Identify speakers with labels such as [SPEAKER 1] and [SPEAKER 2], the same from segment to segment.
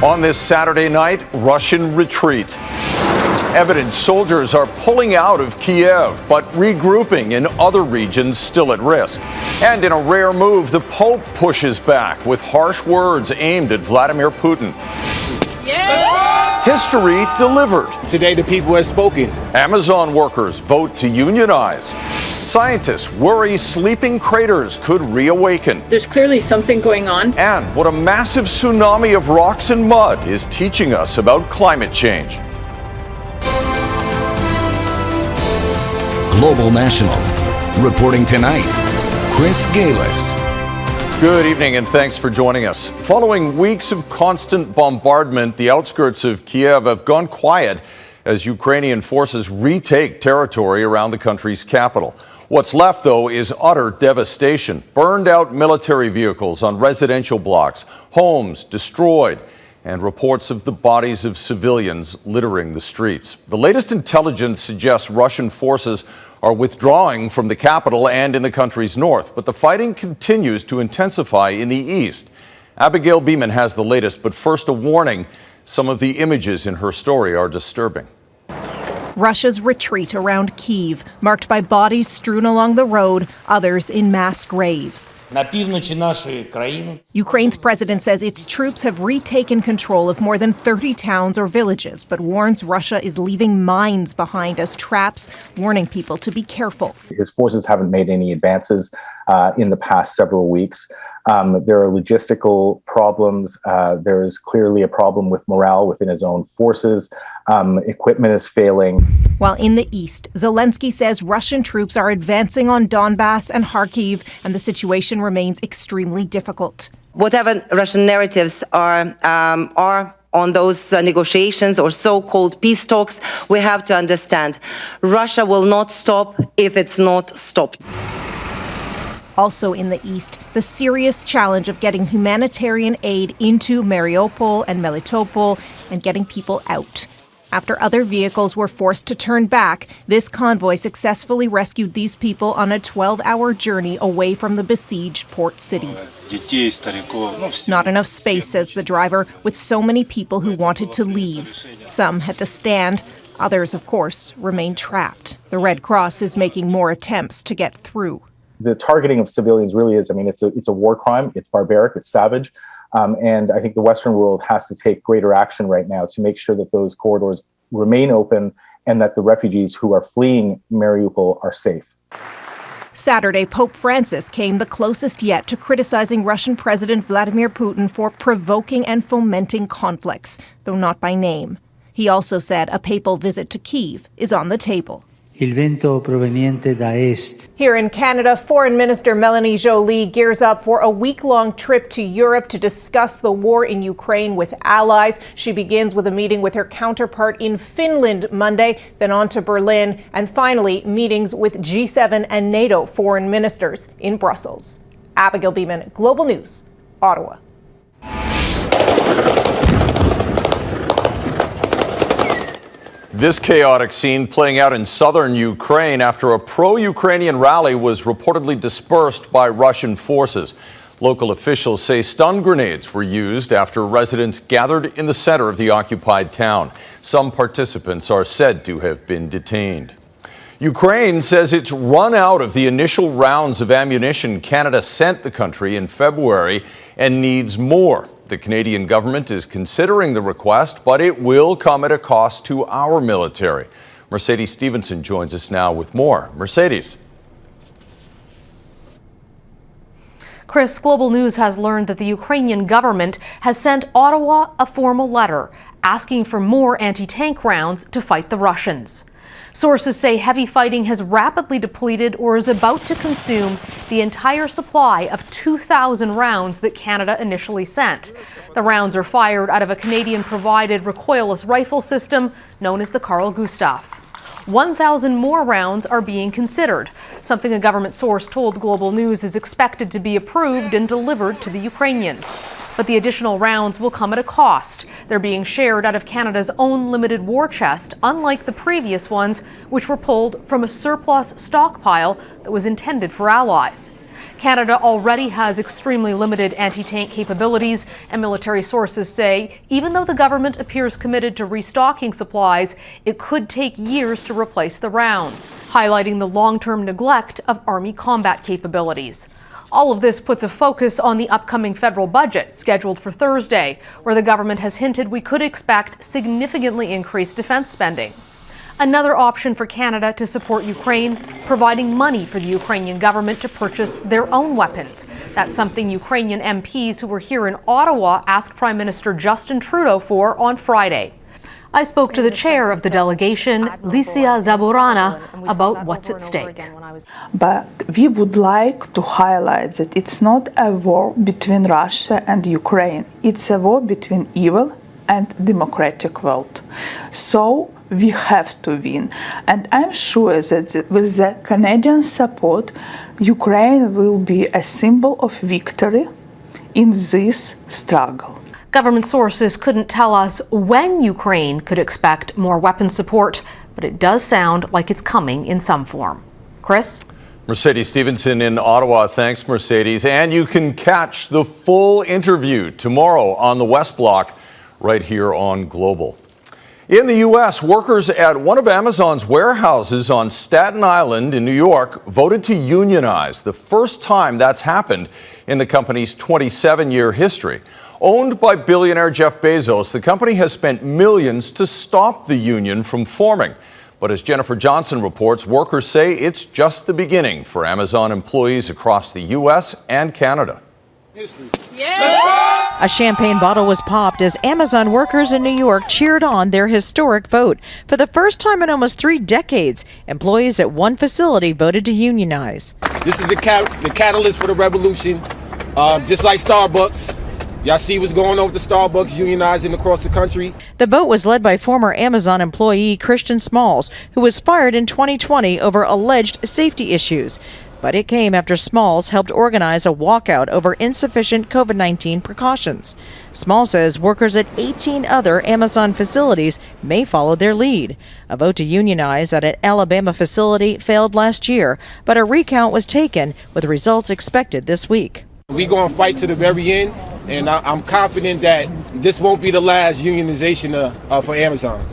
[SPEAKER 1] On this Saturday night, Russian retreat. Evidence soldiers are pulling out of Kyiv, but regrouping in other regions still at risk. And in a rare move, the Pope pushes back with harsh words aimed at Vladimir Putin. Yeah! History delivered.
[SPEAKER 2] Today the people have spoken.
[SPEAKER 1] Amazon workers vote to unionize. Scientists worry sleeping craters could reawaken.
[SPEAKER 3] There's clearly something going on.
[SPEAKER 1] And what a massive tsunami of rocks and mud is teaching us about climate change.
[SPEAKER 4] Global National. Reporting tonight, Chris Galis.
[SPEAKER 1] Good evening and thanks for joining us. Following weeks of constant bombardment, the outskirts of Kyiv have gone quiet as Ukrainian forces retake territory around the country's capital. What's left, though, is utter devastation. Burned out military vehicles on residential blocks, homes destroyed, and reports of the bodies of civilians littering the streets. The latest intelligence suggests Russian forces are withdrawing from the capital and in the country's north, but the fighting continues to intensify in the east. Abigail Bimman has the latest, but first a warning. Some of the images in her story are disturbing.
[SPEAKER 5] Russia's retreat around Kyiv, marked by bodies strewn along the road, others in mass graves. Ukraine's president says its troops have retaken control of more than 30 towns or villages, but warns Russia is leaving mines behind as traps, warning people to be careful.
[SPEAKER 6] His forces haven't made any advances in the past several weeks. There are logistical problems. There is clearly a problem with morale within his own forces. Equipment is failing.
[SPEAKER 5] While in the east, Zelensky says Russian troops are advancing on Donbass and Kharkiv, and the situation remains extremely difficult.
[SPEAKER 7] Whatever Russian narratives are on those negotiations or so-called peace talks, we have to understand Russia will not stop if it's not stopped.
[SPEAKER 5] Also in the east, the serious challenge of getting humanitarian aid into Mariupol and Melitopol and getting people out. After other vehicles were forced to turn back, this convoy successfully rescued these people on a 12-hour journey away from the besieged port city. Not enough space, says the driver, with so many people who wanted to leave. Some had to stand. Others, of course, remained trapped. The Red Cross is making more attempts to get through.
[SPEAKER 6] The targeting of civilians really is, it's a war crime. It's barbaric. It's savage. And I think the Western world has to take greater action right now to make sure that those corridors remain open and that the refugees who are fleeing Mariupol are safe.
[SPEAKER 5] Saturday, Pope Francis came the closest yet to criticizing Russian President Vladimir Putin for provoking and fomenting conflicts, though not by name. He also said a papal visit to Kyiv is on the table.
[SPEAKER 8] Il vento proveniente da est.
[SPEAKER 5] Here in Canada, Foreign Minister Melanie Joly gears up for a week-long trip to Europe to discuss the war in Ukraine with allies. She begins with a meeting with her counterpart in Finland Monday, then on to Berlin, and finally meetings with G7 and NATO foreign ministers in Brussels. Abigail Bimman, Global News, Ottawa.
[SPEAKER 1] This chaotic scene playing out in southern Ukraine after a pro-Ukrainian rally was reportedly dispersed by Russian forces. Local officials say stun grenades were used after residents gathered in the center of the occupied town. Some participants are said to have been detained. Ukraine says it's run out of the initial rounds of ammunition Canada sent the country in February and needs more. The Canadian government is considering the request, but it will come at a cost to our military. Mercedes Stephenson joins us now with more. Mercedes.
[SPEAKER 9] Chris, Global News has learned that the Ukrainian government has sent Ottawa a formal letter asking for more anti-tank rounds to fight the Russians. Sources say heavy fighting has rapidly depleted or is about to consume the entire supply of 2,000 rounds that Canada initially sent. The rounds are fired out of a Canadian-provided recoilless rifle system known as the Carl Gustaf. 1,000 more rounds are being considered, something a government source told Global News is expected to be approved and delivered to the Ukrainians. But the additional rounds will come at a cost. They're being shared out of Canada's own limited war chest, unlike the previous ones, which were pulled from a surplus stockpile that was intended for allies. Canada already has extremely limited anti-tank capabilities, and military sources say even though the government appears committed to restocking supplies, it could take years to replace the rounds, highlighting the long-term neglect of Army combat capabilities. All of this puts a focus on the upcoming federal budget scheduled for Thursday, where the government has hinted we could expect significantly increased defense spending. Another option for Canada to support Ukraine, providing money for the Ukrainian government to purchase their own weapons. That's something Ukrainian MPs who were here in Ottawa asked Prime Minister Justin Trudeau for on Friday. I spoke to the chair of the delegation, Licia Zaborana, about what's at stake.
[SPEAKER 2] But we would like to highlight that it's not a war between Russia and Ukraine. It's a war between evil and democratic world. So we have to win. And I'm sure that with the Canadian support, Ukraine will be a symbol of victory in this struggle.
[SPEAKER 9] Government sources couldn't tell us when Ukraine could expect more weapons support, but it does sound like it's coming in some form. Chris?
[SPEAKER 1] Mercedes Stephenson in Ottawa. Thanks, Mercedes. And you can catch the full interview tomorrow on the West Block right here on Global. In the U.S., workers at one of Amazon's warehouses on Staten Island in New York voted to unionize, the first time that's happened in the company's 27-year history. Owned by billionaire Jeff Bezos, the company has spent millions to stop the union from forming. But as Jennifer Johnson reports, workers say it's just the beginning for Amazon employees across the U.S. and Canada.
[SPEAKER 10] A champagne bottle was popped as Amazon workers in New York cheered on their historic vote. For the first time in almost 3 decades, employees at one facility voted to unionize.
[SPEAKER 11] This is the catalyst for the revolution, just like Starbucks. Y'all see what's going on with the Starbucks unionizing across the country?
[SPEAKER 10] The vote was led by former Amazon employee Christian Smalls, who was fired in 2020 over alleged safety issues. But it came after Smalls helped organize a walkout over insufficient COVID-19 precautions. Smalls says workers at 18 other Amazon facilities may follow their lead. A vote to unionize at an Alabama facility failed last year, but a recount was taken with results expected this week.
[SPEAKER 11] We're going to fight to the very end, and I'm confident that this won't be the last unionization for Amazon.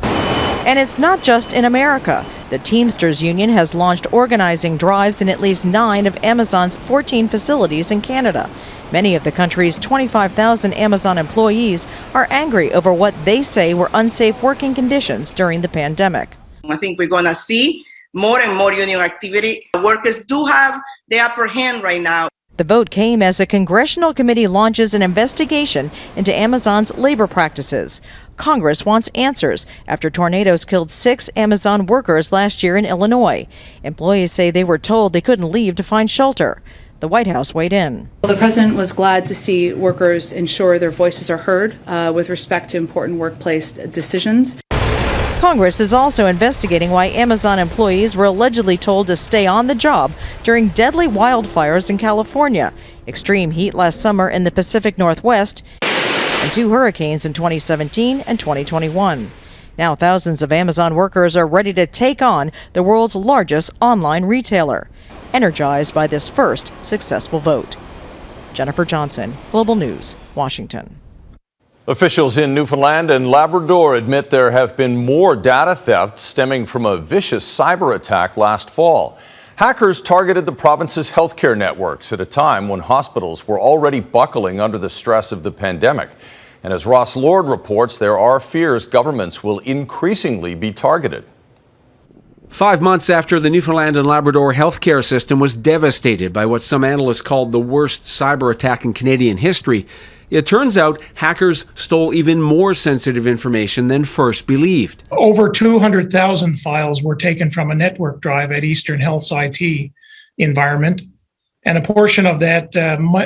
[SPEAKER 10] And it's not just in America. The Teamsters Union has launched organizing drives in at least 9 of Amazon's 14 facilities in Canada. Many of the country's 25,000 Amazon employees are angry over what they say were unsafe working conditions during the pandemic.
[SPEAKER 12] I think we're going to see more and more union activity. Workers do have the upper hand right now.
[SPEAKER 10] The vote came as a congressional committee launches an investigation into Amazon's labor practices. Congress wants answers after tornadoes killed 6 Amazon workers last year in Illinois. Employees say they were told they couldn't leave to find shelter. The White House weighed in.
[SPEAKER 13] The president was glad to see workers ensure their voices are heard with respect to important workplace decisions.
[SPEAKER 10] Congress is also investigating why Amazon employees were allegedly told to stay on the job during deadly wildfires in California, extreme heat last summer in the Pacific Northwest, and 2 hurricanes in 2017 and 2021. Now thousands of Amazon workers are ready to take on the world's largest online retailer, energized by this first successful vote. Jennifer Johnson, Global News, Washington.
[SPEAKER 1] Officials in Newfoundland and Labrador admit there have been more data theft stemming from a vicious cyber attack last fall. Hackers targeted the province's healthcare networks at a time when hospitals were already buckling under the stress of the pandemic. And as Ross Lord reports, there are fears governments will increasingly be targeted.
[SPEAKER 14] 5 months after the Newfoundland and Labrador healthcare system was devastated by what some analysts called the worst cyber attack in Canadian history, it turns out hackers stole even more sensitive information than first believed.
[SPEAKER 15] Over 200,000 files were taken from a network drive at Eastern Health's IT environment, and a portion of that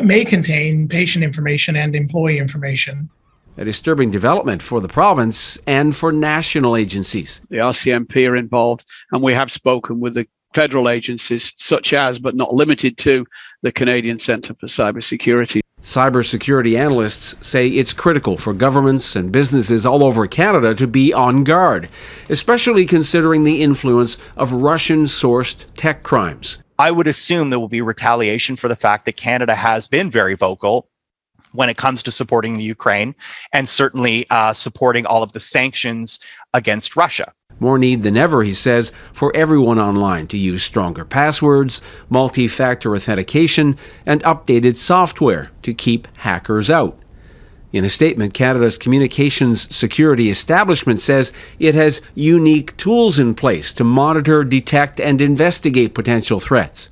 [SPEAKER 15] may contain patient information and employee information.
[SPEAKER 14] A disturbing development for the province and for national agencies.
[SPEAKER 16] The RCMP are involved, and we have spoken with the federal agencies such as, but not limited to, the Canadian Centre for Cybersecurity.
[SPEAKER 14] Cybersecurity analysts say it's critical for governments and businesses all over Canada to be on guard, especially considering the influence of Russian-sourced tech crimes.
[SPEAKER 17] I would assume there will be retaliation for the fact that Canada has been very vocal when it comes to supporting the Ukraine and certainly supporting all of the sanctions against Russia.
[SPEAKER 14] More need than ever, he says, for everyone online to use stronger passwords, multi-factor authentication, and updated software to keep hackers out. In a statement, Canada's Communications Security Establishment says it has unique tools in place to monitor, detect, and investigate potential threats.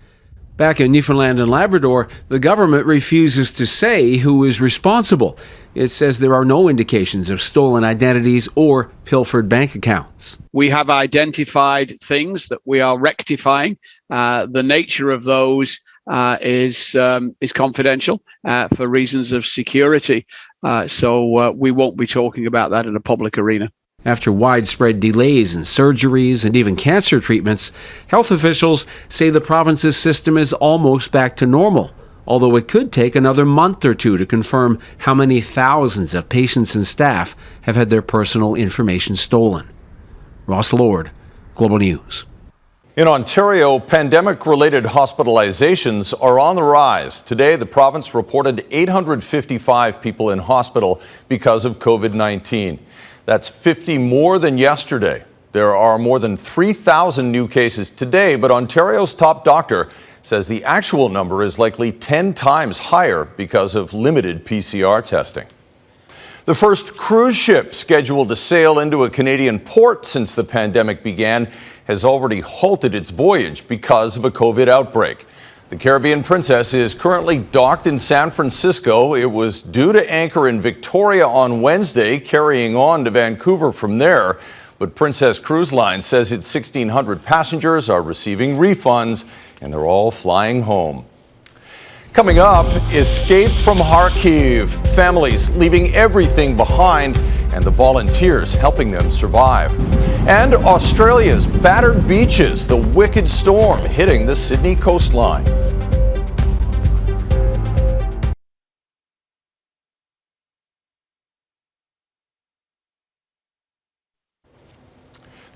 [SPEAKER 14] Back in Newfoundland and Labrador, the government refuses to say who is responsible. It says there are no indications of stolen identities or pilfered bank accounts.
[SPEAKER 16] We have identified things that we are rectifying. The nature of those is confidential for reasons of security. So we won't be talking about that in a public arena.
[SPEAKER 14] After widespread delays in surgeries and even cancer treatments, health officials say the province's system is almost back to normal, although it could take another month or two to confirm how many thousands of patients and staff have had their personal information stolen. Ross Lord, Global News.
[SPEAKER 1] In Ontario, pandemic-related hospitalizations are on the rise. Today, the province reported 855 people in hospital because of COVID-19. That's 50 more than yesterday. There are more than 3,000 new cases today, but Ontario's top doctor says the actual number is likely 10 times higher because of limited PCR testing. The first cruise ship scheduled to sail into a Canadian port since the pandemic began has already halted its voyage because of a COVID outbreak. The Caribbean Princess is currently docked in San Francisco. It was due to anchor in Victoria on Wednesday, carrying on to Vancouver from there. But Princess Cruise Line says its 1,600 passengers are receiving refunds and they're all flying home. Coming up, escape from Kyiv, families leaving everything behind and the volunteers helping them survive. And Australia's battered beaches, the wicked storm hitting the Sydney coastline.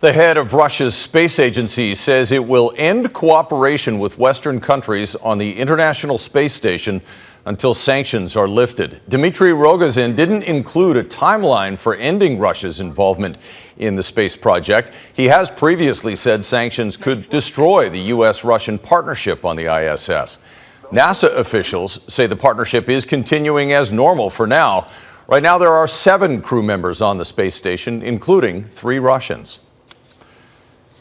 [SPEAKER 1] The head of Russia's space agency says it will end cooperation with Western countries on the International Space Station until sanctions are lifted. Dmitry Rogozin didn't include a timeline for ending Russia's involvement in the space project. He has previously said sanctions could destroy the U.S.-Russian partnership on the ISS. NASA officials say the partnership is continuing as normal for now. Right now, there are 7 crew members on the space station, including 3 Russians.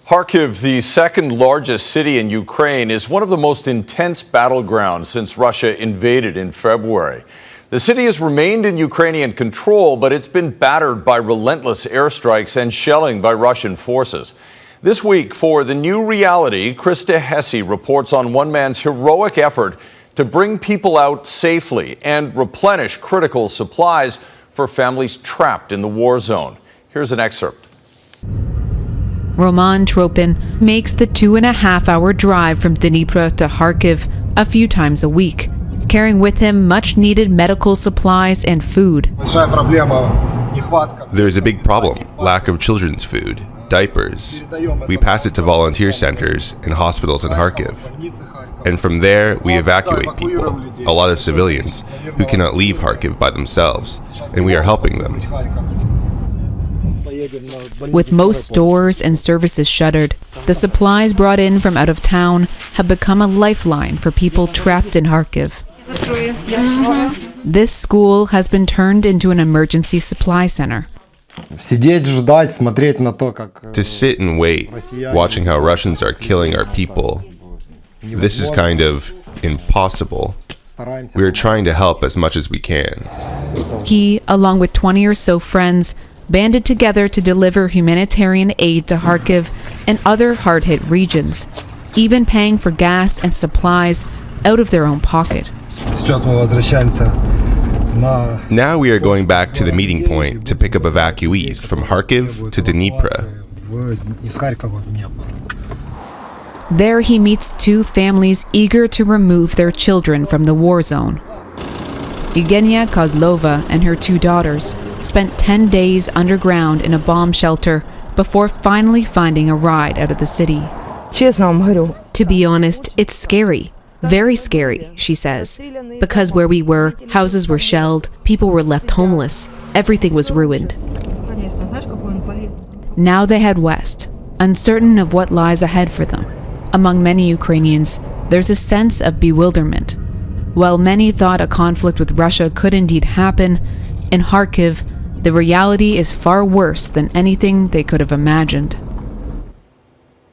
[SPEAKER 1] Kyiv, the second largest city in Ukraine, is one of the most intense battlegrounds since Russia invaded in February. The city has remained in Ukrainian control, but it's been battered by relentless airstrikes and shelling by Russian forces. This week, for The New Reality, Krista Hesse reports on one man's heroic effort to bring people out safely and replenish critical supplies for families trapped in the war zone. Here's an excerpt.
[SPEAKER 18] Roman Tropin makes the 2.5-hour drive from Dnipro to Kharkiv a few times a week, carrying with him much-needed medical supplies and food.
[SPEAKER 19] There's a big problem, lack of children's food, diapers. We pass it to volunteer centers and hospitals in Kharkiv. And from there, we evacuate people, a lot of civilians, who cannot leave Kharkiv by themselves, and we are helping them.
[SPEAKER 18] With most stores and services shuttered, the supplies brought in from out of town have become a lifeline for people trapped in Kharkiv. This school has been turned into an emergency supply center.
[SPEAKER 19] To sit and wait, watching how Russians are killing our people, this is kind of impossible. We are trying to help as much as we can.
[SPEAKER 18] He, along with 20 or so friends, banded together to deliver humanitarian aid to Kharkiv and other hard-hit regions, even paying for gas and supplies out of their own pocket.
[SPEAKER 19] Now we are going back to the meeting point to pick up evacuees from Kharkiv to Dnipro.
[SPEAKER 18] There he meets 2 families eager to remove their children from the war zone. Evgenia Kozlova and her 2 daughters spent 10 days underground in a bomb shelter before finally finding a ride out of the city. To be honest, it's scary. Very scary, she says. Because where we were, houses were shelled, people were left homeless, everything was ruined. Now they head west, uncertain of what lies ahead for them. Among many Ukrainians, there's a sense of bewilderment. While many thought a conflict with Russia could indeed happen, in Kharkiv, the reality is far worse than anything they could have imagined.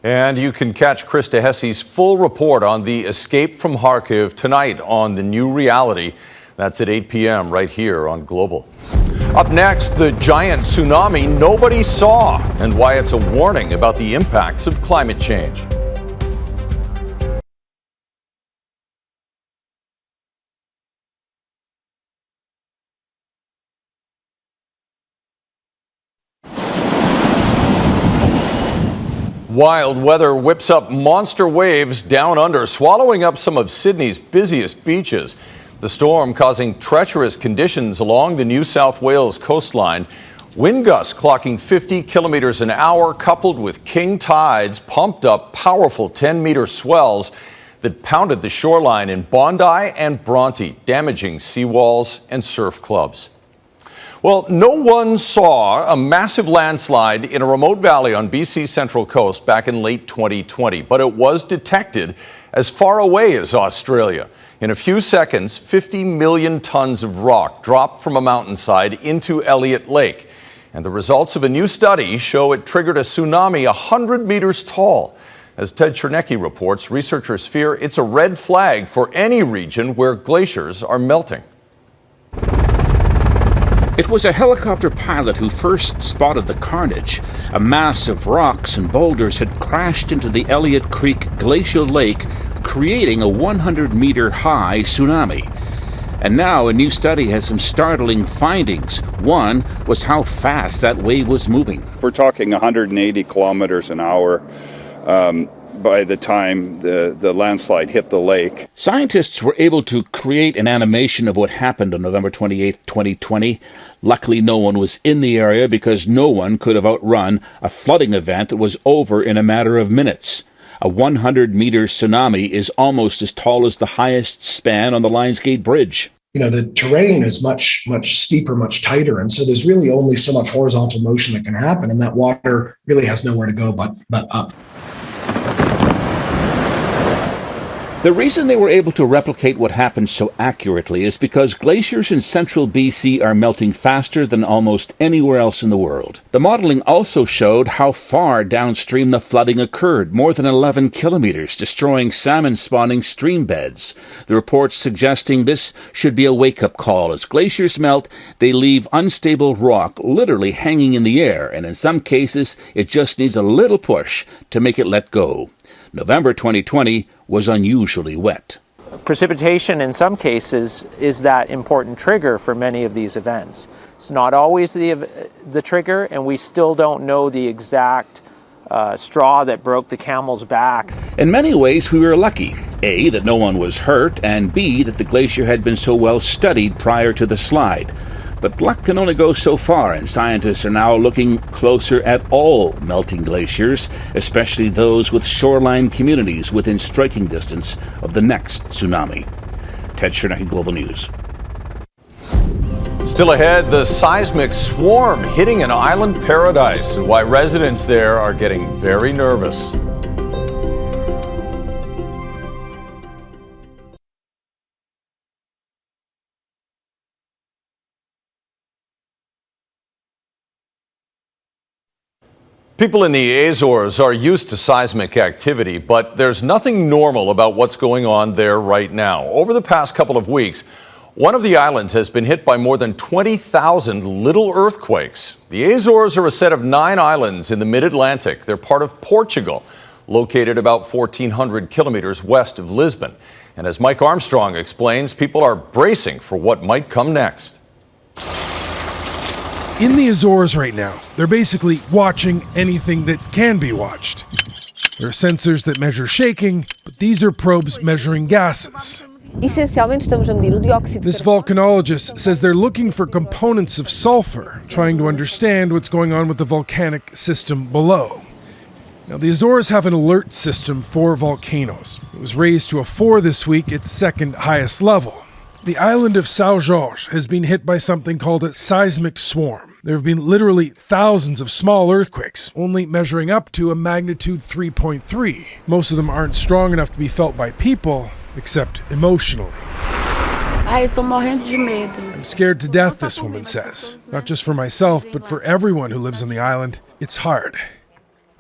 [SPEAKER 1] And you can catch Krista Hesse's full report on the escape from Kharkiv tonight on The New Reality. That's at 8 p.m. right here on Global. Up next, the giant tsunami nobody saw and why it's a warning about the impacts of climate change. Wild weather whips up monster waves down under, swallowing up some of Sydney's busiest beaches. The storm causing treacherous conditions along the New South Wales coastline. Wind gusts clocking 50 kilometers an hour, coupled with king tides, pumped up powerful 10-meter swells that pounded the shoreline in Bondi and Bronte, damaging seawalls and surf clubs. Well, no one saw a massive landslide in a remote valley on BC's Central Coast back in late 2020, but it was detected as far away as Australia. In a few seconds, 50 million tons of rock dropped from a mountainside into Elliott Lake. And the results of a new study show it triggered a tsunami 100 meters tall. As Ted Chernecki reports, researchers fear it's a red flag for any region where glaciers are melting.
[SPEAKER 20] It was a helicopter pilot who first spotted the carnage. A mass of rocks and boulders had crashed into the Elliott Creek glacial lake, creating a 100-meter high tsunami. And now a new study has some startling findings. One was how fast that wave was moving.
[SPEAKER 21] We're talking 180 kilometers an hour by the time the landslide hit the lake.
[SPEAKER 20] Scientists were able to create an animation of what happened on November 28, 2020. Luckily, no one was in the area because no one could have outrun a flooding event that was over in a matter of minutes. A 100-meter tsunami is almost as tall as the highest span on the Lionsgate Bridge.
[SPEAKER 22] You know, the terrain is much steeper, much tighter. And so there's really only so much horizontal motion that can happen. And that water really has nowhere to go but up.
[SPEAKER 20] The reason they were able to replicate what happened so accurately is because glaciers in central BC are melting faster than almost anywhere else in the world. The modeling also showed how far downstream the flooding occurred, more than 11 kilometers, destroying salmon-spawning stream beds. The reports suggesting this should be a wake-up call. As glaciers melt, they leave unstable rock literally hanging in the air, and in some cases, it just needs a little push to make it let go. November 2020 was unusually wet.
[SPEAKER 23] Precipitation in some cases is that important trigger for many of these events. It's not always the trigger, and we still don't know the exact straw that broke the camel's back.
[SPEAKER 20] In many ways, we were lucky. A, that no one was hurt, and B, that the glacier had been so well studied prior to the slide. But luck can only go so far, and scientists are now looking closer at all melting glaciers, especially those with shoreline communities within striking distance of the next tsunami. Ted Chernecki, Global News.
[SPEAKER 1] Still ahead, the seismic swarm hitting an island paradise and why residents there are getting very nervous. People in the Azores are used to seismic activity, but there's nothing normal about what's going on there right now. Over the past couple of weeks, one of the islands has been hit by more than 20,000 little earthquakes. The Azores are a set of 9 islands in the mid-Atlantic. They're part of Portugal, located about 1,400 kilometers west of Lisbon. And as Mike Armstrong explains, people are bracing for what might come next.
[SPEAKER 24] In the Azores right now, they're basically watching anything that can be watched. There are sensors that measure shaking, but these are probes measuring gases. This volcanologist says they're looking for components of sulfur, trying to understand what's going on with the volcanic system below. Now, the Azores have an alert system for volcanoes. It was raised to a 4 this week, its second highest level. The island of São Jorge has been hit by something called a seismic swarm. There have been literally thousands of small earthquakes, only measuring up to a magnitude 3.3. Most of them aren't strong enough to be felt by people, except emotionally. I'm scared to death, this woman says. Not just for myself, but for everyone who lives on the island. It's hard.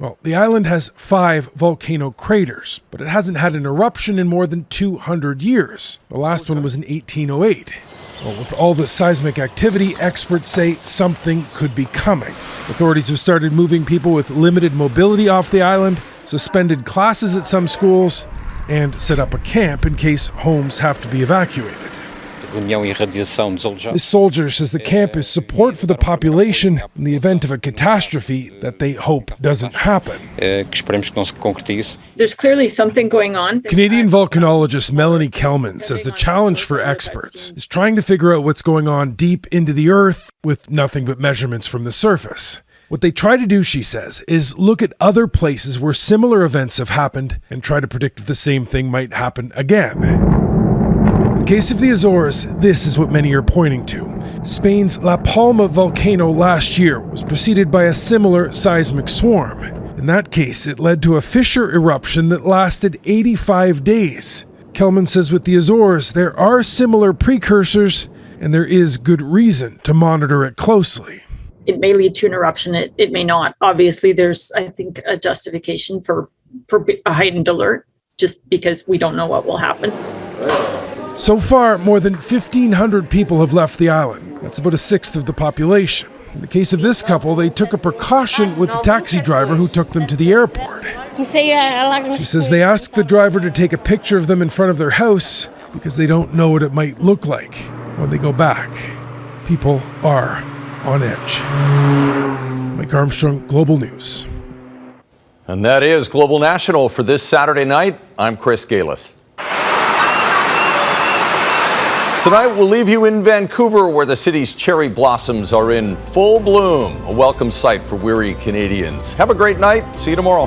[SPEAKER 24] Well, the island has 5 volcano craters, but it hasn't had an eruption in more than 200 years. The last one was in 1808. Well, with all the seismic activity, experts say something could be coming. Authorities have started moving people with limited mobility off the island, suspended classes at some schools, and set up a camp in case homes have to be evacuated. This soldier says the camp is support for the population in the event of a catastrophe that they hope doesn't happen.
[SPEAKER 3] There's clearly something going on.
[SPEAKER 24] Canadian volcanologist Melanie Kelman says the challenge for experts is trying to figure out what's going on deep into the earth with nothing but measurements from the surface. What they try to do, she says, is look at other places where similar events have happened and try to predict if the same thing might happen again. In the case of the Azores, this is what many are pointing to. Spain's La Palma volcano last year was preceded by a similar seismic swarm. In that case, it led to a fissure eruption that lasted 85 days. Kelman says with the Azores, there are similar precursors, and there is good reason to monitor it closely.
[SPEAKER 3] It may lead to an eruption, it may not. Obviously, there's, I think, a justification for a heightened alert, just because we don't know what will happen.
[SPEAKER 24] So far, more than 1,500 people have left the island. That's about a sixth of the population. In the case of this couple, they took a precaution with the taxi driver who took them to the airport. She says they asked the driver to take a picture of them in front of their house because they don't know what it might look like when they go back. People are on edge. Mike Armstrong, Global News.
[SPEAKER 1] And that is Global National for this Saturday night. I'm Chris Galis. Tonight, we'll leave you in Vancouver, where the city's cherry blossoms are in full bloom, a welcome sight for weary Canadians. Have a great night. See you tomorrow.